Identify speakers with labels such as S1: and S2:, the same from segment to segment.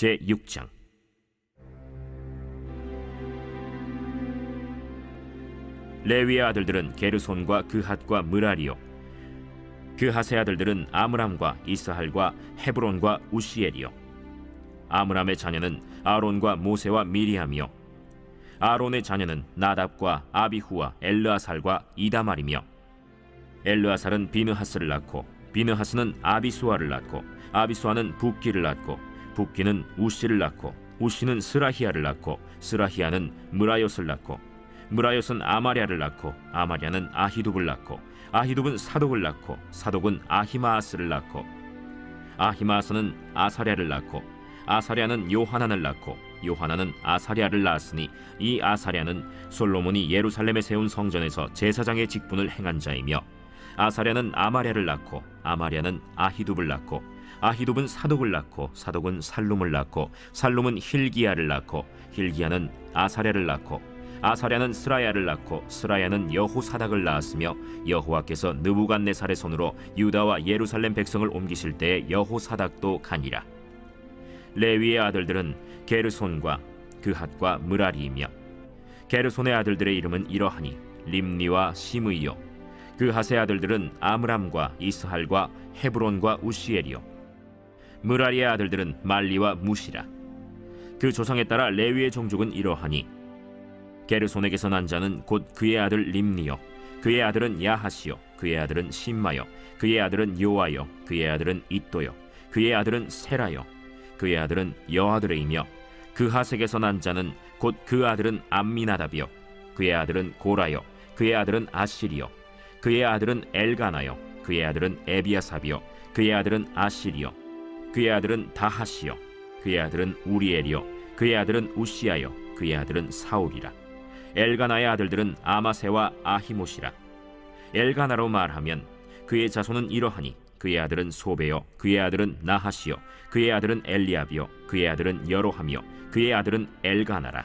S1: 제6장. 레위의 아들들은 게르손과 그핫과 므라리요, 그핫의 아들들은 아므람과 이스할과 헤브론과 우시엘이요. 아므람의 자녀는 아론과 모세와 미리암이요, 아론의 자녀는 나답과 아비후와 엘르아살과 이다말이며, 엘르아살은 비느하스를 낳고 비느하스는 아비수아를 낳고 아비수아는 붓기를 낳고 붓기는 우시를 낳고 우시는 스라히야를 낳고 스라히야는 므라옅을 낳고 므라옅은 아마랴를 낳고 아마랴는 아히둡을 낳고 아히둡은 사독을 낳고 사독은 아히마아스를 낳고 아히마아스는 아사랴를 낳고 아사랴는 요하난을 낳고 요하난은 아사랴를 낳았으니 이 아사랴는 솔로몬이 예루살렘에 세운 성전에서 제사장의 직분을 행한 자이며, 아사랴는 아마랴를 낳고 아마랴는 아히둡을 낳고 아히둡은 사독을 낳고 사독은 살룸을 낳고 살룸은 힐기야를 낳고 힐기야는 아사랴를 낳고 아사랴는 스라야를 낳고 스라야는 여호사닥을 낳았으며, 여호와께서 느부갓네살의 손으로 유다와 예루살렘 백성을 옮기실 때에 여호사닥도 가니라. 레위의 아들들은 게르손과 그핫과 므라리이며, 게르손의 아들들의 이름은 이러하니 림니와 시므이요, 그핫의 아들들은 아므람과 이스할과 헤브론과 우시엘이요, 므라리의 아들들은 말리와 무시라. 그 조상에 따라 레위의 종족은 이러하니 게르손에게서 난 자는 곧 그의 아들 림니요, 그의 아들은 야하시요, 그의 아들은 심마요, 그의 아들은 요아요, 그의 아들은 잇도요, 그의 아들은 세라요, 그의 아들은 여아드레이며, 그핫에게서 난 자는 곧 그 아들은 암미나답이요, 그의 아들은 고라요, 그의 아들은 아시리요, 그의 아들은 엘가나요, 그의 아들은 에비아삽이요, 그의 아들은 아시리요, 그의 아들은 다하시요, 그의 아들은 우리엘이요, 그의 아들은 우시야요, 그의 아들은 사울이라. 엘가나의 아들들은 아마세와 아히못이라. 엘가나로 말하면 그의 자손은 이러하니 그의 아들은 소베요, 그의 아들은 나하시요, 그의 아들은 엘리압이요, 그의 아들은 여로함이요, 그의 아들은 엘가나라.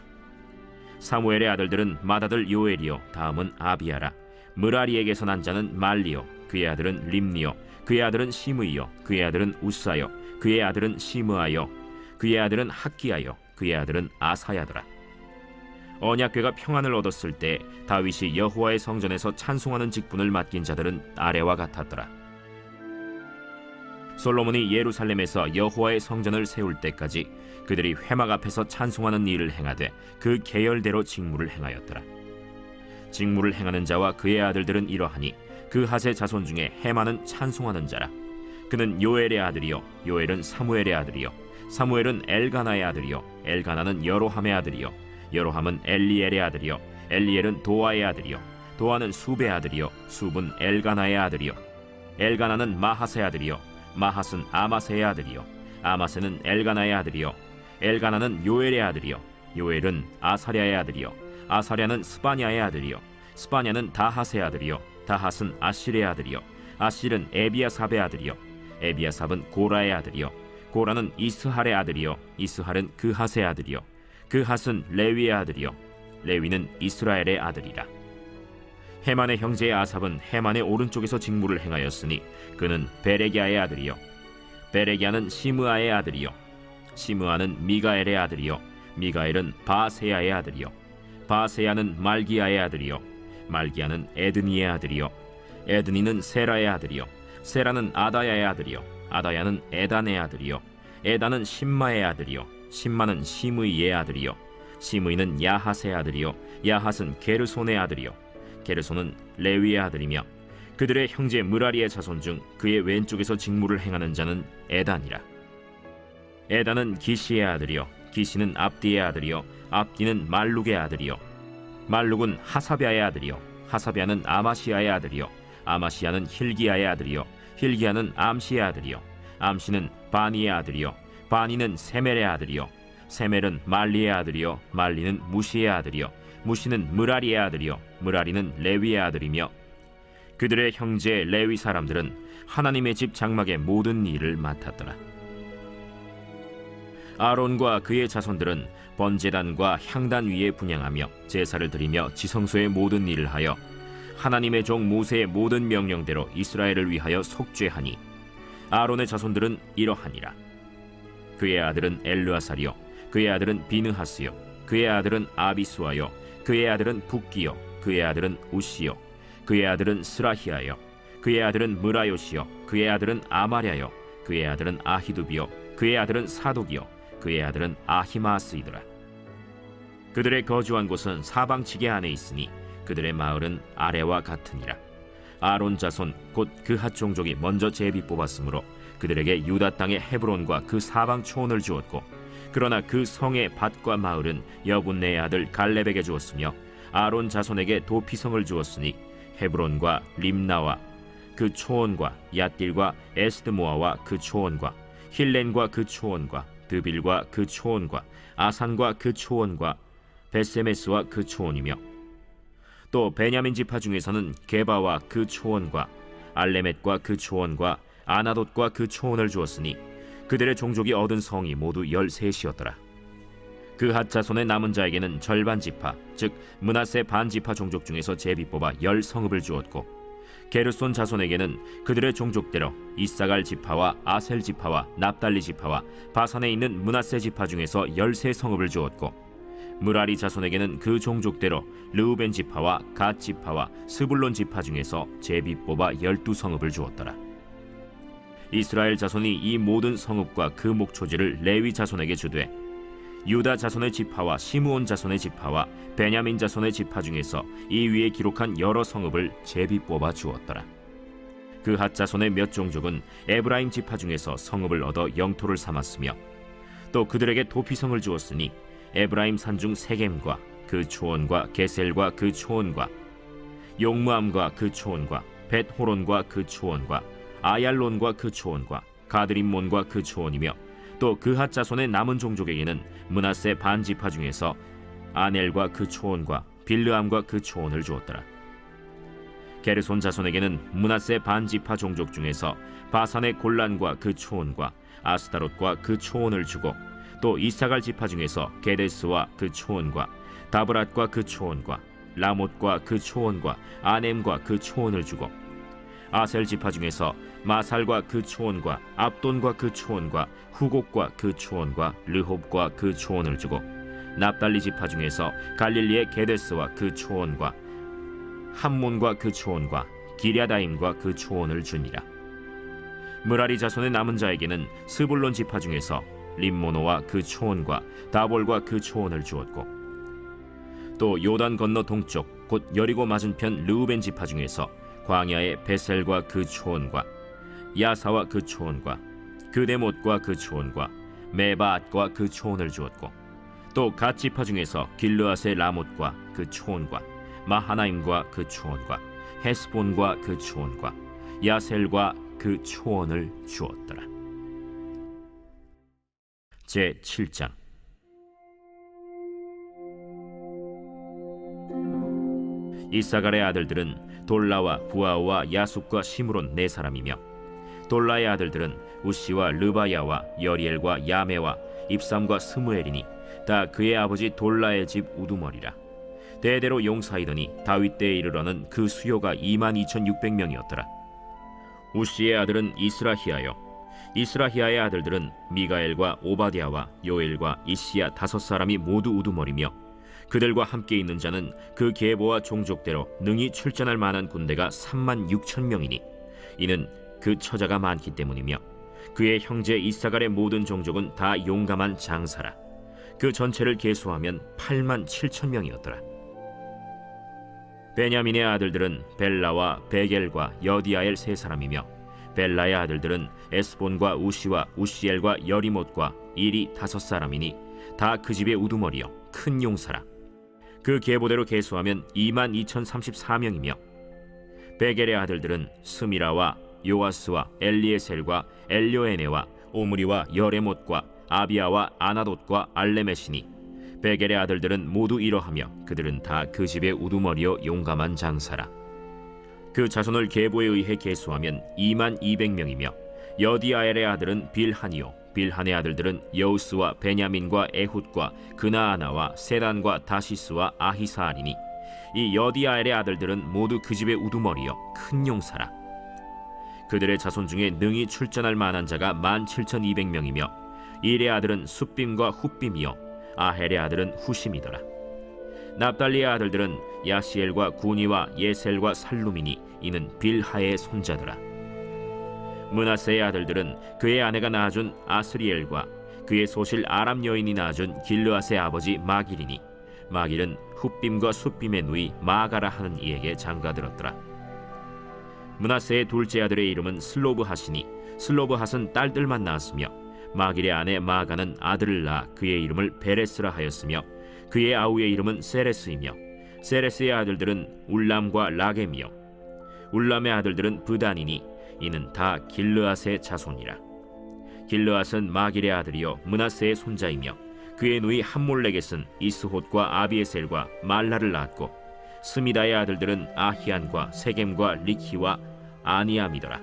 S1: 사무엘의 아들들은 맏아들 요엘이요, 다음은 아비야라. 므라리에게서 난 자는 말리요, 그의 아들은 림니요, 그의 아들은 시므이요, 그의 아들은 우사요, 그의 아들은 시므아요, 그의 아들은 학기야요, 그의 아들은 아사야더라. 언약궤가 평안을 얻었을 때 다윗이 여호와의 성전에서 찬송하는 직분을 맡긴 자들은 아래와 같았더라. 솔로몬이 예루살렘에서 여호와의 성전을 세울 때까지 그들이 회막 앞에서 찬송하는 일을 행하되 그 계열대로 직무를 행하였더라. 직무를 행하는 자와 그의 아들들은 이러하니 그핫의 자손 중에 헤만은 찬송하는 자라. 그는 요엘의 아들이요, 요엘은 사무엘의 아들이요, 사무엘은 엘가나의 아들이요, 엘가나는 여로함의 아들이요, 여로함은 엘리엘의 아들이요, 엘리엘은 도아의 아들이요, 도아는 숲의 아들이요, 숲은 엘가나의 아들이요, 엘가나는 마하스의 아들이요, 마하스는 아마세의 아들이요, 아마세는 엘가나의 아들이요, 엘가나는 요엘의 아들이요, 요엘은 아사랴의 아들이요, 아사랴는 스바냐의 아들이요, 스바냐는 다핫의 아들이요, 다핫은 아실의 아들이요, 아실은 에비아삽의 아들이요, 에비아삽은 고라의 아들이요, 고라는 이스할의 아들이요, 이스할은 그핫의 아들이요, 그핫은 레위의 아들이요, 레위는 이스라엘의 아들이라. 헤만의 형제 아삽은 헤만의 오른쪽에서 직무를 행하였으니 그는 베레기야의 아들이요, 베레기야는 시므아의 아들이요, 시므아는 미가엘의 아들이요, 미가엘은 바세야의 아들이요, 바세야는 말기야의 아들이요, 말기야는 에드니의 아들이요, 에드니는 세라의 아들이요, 세라는 아다야의 아들이요, 아다야는 에단의 아들이요, 에단은 심마의 아들이요, 심마는 시므이의 아들이요, 시므이는 야핫의 아들이요, 야핫은 게르손의 아들이요, 게르손은 레위의 아들이며, 그들의 형제 므라리의 자손 중 그의 왼쪽에서 직무를 행하는 자는 에단이라. 에단은 기시의 아들이요, 기시는 압디의 아들이요, 압디는 말룩의 아들이요, 말룩은 하사비아의 아들이요, 하사비아는 아마시아의 아들이요, 아마시아는 힐기야의 아들이요, 힐기야는 암시의 아들이요, 암시는 바니의 아들이요, 바니는 세멜의 아들이요, 세멜은 말리의 아들이요, 말리는 무시의 아들이요, 무시는 므라리의 아들이요, 므라리는 레위의 아들이며, 그들의 형제 레위 사람들은 하나님의 집 장막의 모든 일을 맡았더라. 아론과 그의 자손들은 번제단과 향단 위에 분향하며 제사를 드리며 지성소의 모든 일을 하여 하나님의 종 모세의 모든 명령대로 이스라엘을 위하여 속죄하니, 아론의 자손들은 이러하니라. 그의 아들은 엘르아살이요 그의 아들은 비느하스요 그의 아들은 아비수아요 그의 아들은 붓기요 그의 아들은 우시요 그의 아들은 스라히아요 그의 아들은 무라요시요 그의 아들은 아마랴요 그의 아들은 아히두비요 그의 아들은 사독이요 그의 아들은 아히마스이더라. 그들의 거주한 곳은 사방지게 안에 있으니 그들의 마을은 아래와 같으니라. 아론 자손 곧 그핫 종족이 먼저 제비 뽑았으므로 그들에게 유다 땅의 헤브론과 그 사방 초원을 주었고, 그러나 그 성의 밭과 마을은 여분네의 아들 갈렙에게 주었으며 아론 자손에게 도피성을 주었으니 헤브론과 림나와 그 초원과 얏딜과 에스드모아와 그 초원과 힐렌과 그 초원과 드빌과 그 초원과 아산과 그 초원과 베세메스와 그 초원이며, 또 베냐민 지파 중에서는 게바와 그 초원과 알레멧과 그 초원과 아나돗과 그 초원을 주었으니 그들의 종족이 얻은 성이 모두 13이었더라. 그핫 자손의 남은 자에게는 절반 지파, 즉 므낫세 반 지파 종족 중에서 제비 뽑아 10성읍을 주었고, 게르손 자손에게는 그들의 종족대로 이사갈 지파와 아셀 지파와 납달리 지파와 바산에 있는 므낫세 지파 중에서 13성읍을 주었고, 무라리 자손에게는 그 종족대로 르우벤 지파와 갓 지파와 스불론 지파 중에서 제비 뽑아 12성읍을 주었더라. 이스라엘 자손이 이 모든 성읍과 그 목초지를 레위 자손에게 주되, 유다 자손의 지파와 시므온 자손의 지파와 베냐민 자손의 지파 중에서 이 위에 기록한 여러 성읍을 제비 뽑아 주었더라. 그핫 자손의 몇 종족은 에브라임 지파 중에서 성읍을 얻어 영토를 삼았으며, 또 그들에게 도피성을 주었으니 에브라임 산중 세겜과 그 초원과 게셀과 그 초원과 용무암과 그 초원과 벳호론과 그 초원과 아얄론과 그 초원과 가드림몬과 그 초원이며, 또 그핫 자손의 남은 종족에게는 므낫세 반 지파 중에서 아넬과 그 초원과 빌르암과 그 초원을 주었더라. 게르손 자손에게는 므낫세 반 지파 종족 중에서 바산의 골란과 그 초원과 아스타롯과 그 초원을 주고, 또 이사갈 지파 중에서 게데스와 그 초원과 다브랏과 그 초원과 라못과 그 초원과 아넴과 그 초원을 주고, 아셀 지파 중에서 마살과 그 초원과 압돈과 그 초원과 후곡과 그 초원과 르홉과 그 초원을 주고, 납달리 지파 중에서 갈릴리의 게데스와 그 초원과 함몬과 그 초원과 기랴다임과 그 초원을 주니라. 무라리 자손의 남은 자에게는 스불론 지파 중에서 림모노와 그 초원과 다볼과 그 초원을 주었고, 또 요단 건너 동쪽 곧 여리고 맞은편 르우벤 지파 중에서 광야의 베셀과 그 초원과 야사와 그 초원과 그데못과 그 초원과 메바앗과 그 초원을 주었고, 또 갓 지파 중에서 길르앗의 라못과 그 초원과 마하나임과 그 초원과 헤스본과 그 초원과 야셀과 그 초원을 주었더라. 제7장. 이사갈의 아들들은 돌라와 부아와 야숫과 시므론 4사람이며, 돌라의 아들들은 우시와 르바야와 여리엘과 야메와 입삼과 스무엘이니 다 그의 아버지 돌라의 집 우두머리라. 대대로 용사이더니 다윗 때에 이르러는 그 수요가 22,600명이었더라. 우시의 아들은 이스라히야요, 이스라히야의 아들들은 미가엘과 오바댜와 요엘과 이시야 5사람이 모두 우두머리며, 그들과 함께 있는 자는 그 계보와 종족대로 능히 출전할 만한 군대가 36,000명이니 이는 그 처자가 많기 때문이며, 그의 형제 이사갈의 모든 종족은 다 용감한 장사라. 그 전체를 계수하면 87,000명이었더라. 베냐민의 아들들은 벨라와 베겔과 여디아엘 3사람이며, 벨라의 아들들은 에스본과 우시와 우시엘과 여리못과 일이 5사람이니 다 그 집의 우두머리요 큰 용사라. 그 계보대로 계수하면 22,034명이며, 베겔의 아들들은 스미라와 요아스와 엘리에셀과 엘료에네와 오므리와 여레못과 아비아와 아나돗과 알레메시니, 베겔의 아들들은 모두 이러하며 그들은 다 그 집의 우두머리요 용감한 장사라. 그 자손을 계보에 의해 계수하면 22,200명이며, 여디아엘의 아들은 빌하니요, 빌한의 아들들은 여우스와 베냐민과 에훗과 그나아나와 세단과 다시스와 아히사알이니 이 여디아엘의 아들들은 모두 그 집의 우두머리요 큰 용사라. 그들의 자손 중에 능히 출전할 만한 자가 17,200명이며, 일의 아들은 숫빔과 훗빔이요 아헬의 아들은 후심이더라. 납달리의 아들들은 야시엘과 구니와 예셀과 살루미니 이는 빌하의 손자더라. 므낫세의 아들들은 그의 아내가 낳아준 아스리엘과 그의 소실 아람 여인이 낳아준 길르앗의 아버지 마길이니 마길은 훗빔과 숫빔의 누이 마가라 하는 이에게 장가들었더라. 므낫세의 둘째 아들의 이름은 슬로브핫이니 슬로브핫은 딸들만 낳았으며 마길의 아내 마가는 아들을 낳아 그의 이름을 베레스라 하였으며 그의 아우의 이름은 세레스이며 세레스의 아들들은 울람과 라겜이요 울람의 아들들은 브단이니 이는 다 길르앗의 자손이라. 길르앗은 마길의 아들이요 므낫세의 손자이며 그의 누이 함몰렉겟은 이스톳과 아비에셀과 말라를 낳았고 스미다의 아들들은 아히안과 세겜과 리키와 아니암이더라.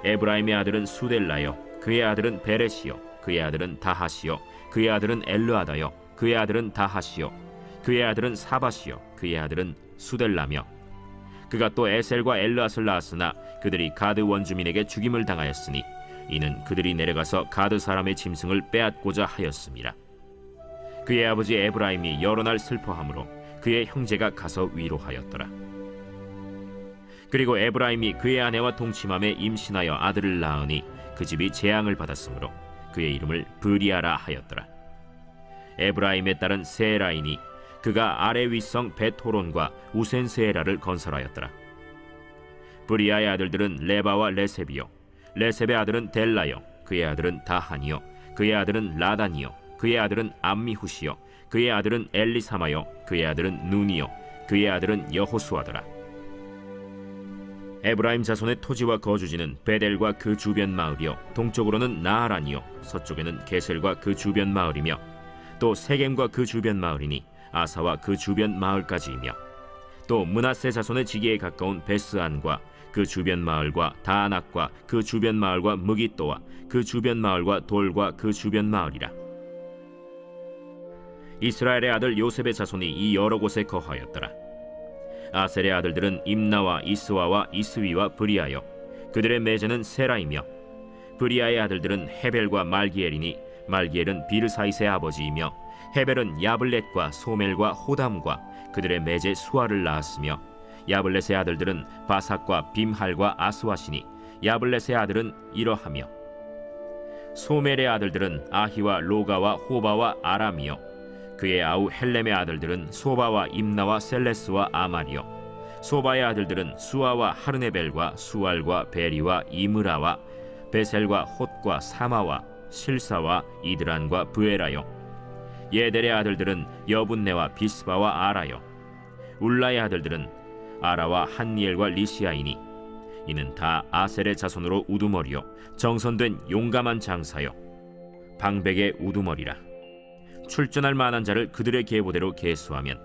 S1: 에브라임의 아들은 수델라요 그의 아들은 베레시요 그의 아들은 다하시요 그의 아들은 엘르아다요 그의 아들은 다하시요 그의 아들은 사바시요 그의 아들은 수델라며 그가 또 에셀과 엘르앗을 낳았으나 그들이 가드 원주민에게 죽임을 당하였으니 이는 그들이 내려가서 가드 사람의 짐승을 빼앗고자 하였음이라. 그의 아버지 에브라임이 여러 날 슬퍼하므로 그의 형제가 가서 위로하였더라. 그리고 에브라임이 그의 아내와 동침함에 임신하여 아들을 낳으니 그 집이 재앙을 받았으므로 그의 이름을 브리아라 하였더라. 에브라임의 딸은 세라이니 그가 아래 윗성 베토론과 우센세라를 건설하였더라. 브리아의 아들들은 레바와 레셉이요 레셉의 아들은 델라요 그의 아들은 다하니요 그의 아들은 라단이요 그의 아들은 암미후시요 그의 아들은 엘리사마요 그의 아들은 눈이요 그의 아들은 여호수아더라. 에브라임 자손의 토지와 거주지는 베델과 그 주변 마을이요 동쪽으로는 나하란이요 서쪽에는 게셀과 그 주변 마을이며 또 세겜과 그 주변 마을이니 아사와 그 주변 마을까지이며 또 므낫세 자손의 지기에 가까운 베스안과 그 주변 마을과 다안악과 그 주변 마을과 무깃도와 그 주변 마을과 돌과 그 주변 마을이라. 이스라엘의 아들 요셉의 자손이 이 여러 곳에 거하였더라. 아셀의 아들들은 임나와 이스와와 이스위와 브리아여 그들의 매제는 세라이며 브리아의 아들들은 헤벨과 말기엘이니 말기엘은 비르사이스의 아버지이며 헤벨은 야블렛과 소멜과 호담과 그들의 매제 수아를 낳았으며 야블렛의 아들들은 바삭과 빔할과 아스와시니 야블렛의 아들은 이러하며 소멜의 아들들은 아히와 로가와 호바와 아람이요 그의 아우 헬렘의 아들들은 소바와 임나와 셀레스와 아말이요 소바의 아들들은 수아와 하르네벨과 수알과 베리와 이므라와 베셀과 톳과 사마와 실사와 이드란과 브에라요 예델의 아들들은 여분네와 비스바와 아라요 울라의 아들들은 아라와 한니엘과 리시아이니 이는 다 아셀의 자손으로 우두머리요 정선된 용감한 장사요 방백의 우두머리라. 출전할 만한 자를 그들의 계보대로 계수하면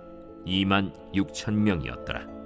S1: 26,000명이었더라.